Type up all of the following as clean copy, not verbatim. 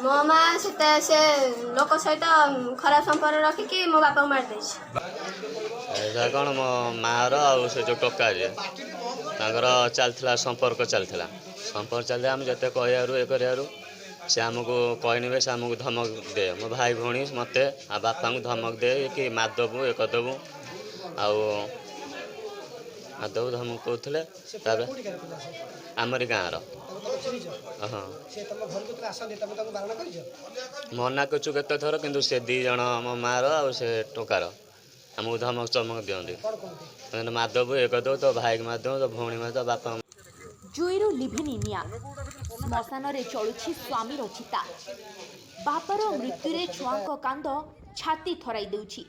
मो माँ से लोक सहित खराब संपर्क रखिकी मो बापा मार दे कौन मो मार आ से जो टोका जे चलता संपर्क चलता आम जिते कहू ये करूँ से आमको कहने से आमको धमक दे मो भाई भौणी मत आ बापा को धमक दे कि मारदेबू ये करदेबू आदबू धमक कहते आमरी गाँव हाँ मना करचु केत थर कि से दी जन मो मार आ से टोकार आमको धमक चमक दिखती मारदेबू ये करदेबू तो भाई को मारदेबू तो भौणी मार तो बापा जुईरू लिभिनी निया श्मशान रे चलुछि स्वामीर चिता बापर मृत्यु छुआंक कांद छाती थराई देउछि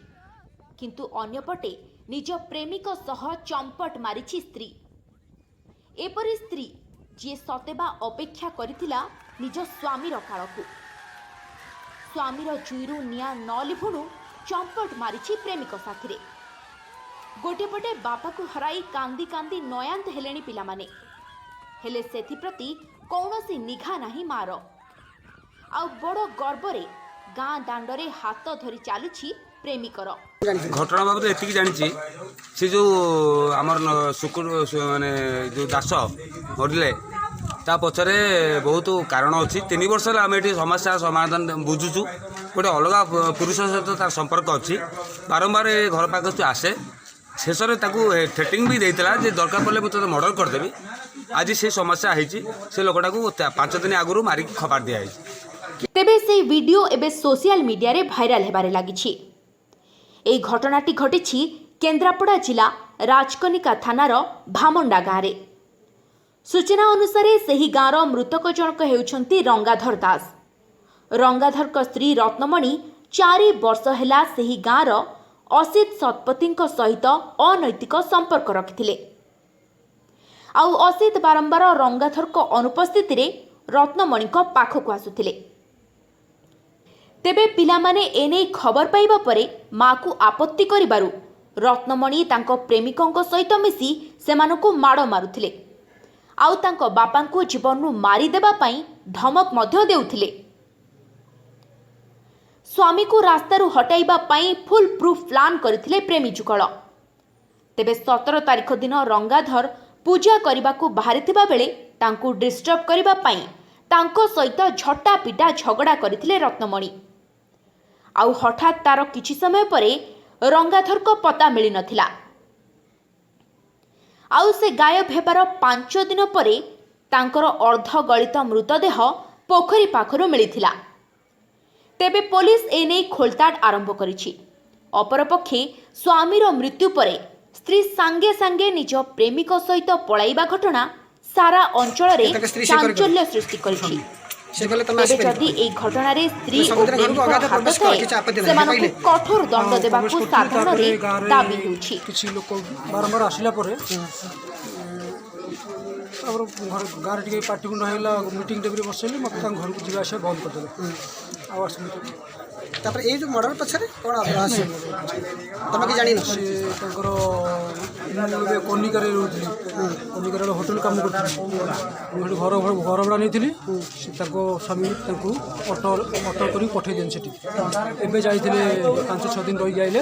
किंतु अन्यपटे निज प्रेमिक सह चंपट मारिछि स्त्री एपरि स्त्री जी सतेबा अपेक्षा करिथिला निज स्वामीर कालकु स्वामीर जुईरू निया न लिभुणु चंपट मारिछि प्रेमिक साथिरे गोटे पटे बापा को हराई कांदी कांदी नयांत हेलेनी पिला माने हेले सेथि प्रति कौनसी निघा नाही मार आ बड़ गर्वरे गाँ दांडरे हाथ धरी चलुछि प्रेमिकर घटना बाबद एतिक जानी से जो आमर शुक्र माने जो दास मरले ता पछरे बहुत कारण अच्छी 3 वर्ष आम ये समस्या समाधान बुझुचु गोटे अलग पुरुष सहित तार संपर्क अच्छी बारंबार घर पाक आसे शेष में थ्रेटिंग भी देता जे दरकार पड़े मुझे मर्डर करदेवी आज से समस्या से लोकटा को 5 दिन आगु मारिक खबर दिखाई तेबे से वीडियो एबे सोशल मीडिया रे भाइराल हेबारे लागिछि। एई घटनाटी घटिछि केन्द्रापड़ा जिला राजकनिका थानार भामंडा गाँव रे। सूचना अनुसार सेही गाँवर मृतक जनक हेउछन्ति रंगाधर दास। रंगाधर स्त्री रत्नमणि 4 वर्ष हेला सेही गाँवर असित शतपथीଙ୍କ सहित अनैतिक संपर्क रखिथिले। आउ असित बारंबार रंगाधर अनुपस्थित रे रत्नमणि पाखक आसुथिले। तेबे पिलामाने एने खबर पाइबा परे माँ को आपत्ति करिबारु रत्नमणि तांको प्रेमिकଙ୍କ सहित मिसी सेमानकु माड़ मारुथिले आउ तांको बापांकु जीवननु मारी देबा पई धमक मध्य देउथिले। स्वामी को रास्तारू हटाइबा पई फुल प्रूफ प्लान करथिले प्रेमी जुगल। तेबे 17 तारिख दिन रंगाधर पूजा करबाकू बाहरिथिबा बेले तांकू डिस्टर्ब करबा पई तांको सहित झटा पिटा झगड़ा करथिले रत्नमणि। आउ हठात तार किछि समय परे रंगाधर को पता मिली नथिला। आउ से गायब हेबार 5 दिन परे तांकर अर्ध गलित मृतदेह पोखरी पाखरु मिलिथिला। तेबे पुलिस एने खोलताड़ आरंभ करिछि। अपरपक्षे स्वामीर मृत्यु परे स्त्री सांगे सांगे निज प्रेमिक सहित पळाइबा घटना सारा अंचल रे चांचल्य सृष्टि करिछि। जदि एई घटना रे स्त्री और प्रेमिक हाथ थाए सेमानकु कठोर दंड देबाकू साधारण रे दाबी होछि। किछि लोक बारंबार आसिला परे और घर गाँव टे पार्टी गुंड होगा मीटिंग टेबल बसैली मत घर को जीवा आसा बंद करदे आवास तापर ए जो मर्डर पछरे कोन रहस्य तमे कि जानि न से कनिकार रोथली कनिकार होटल काम करथली घर घर भड़ा नहीं स्वामी ऑटो ऑटो करी पठे देन सेठी एबे जाइथिले 5-6 दिन रही आइले।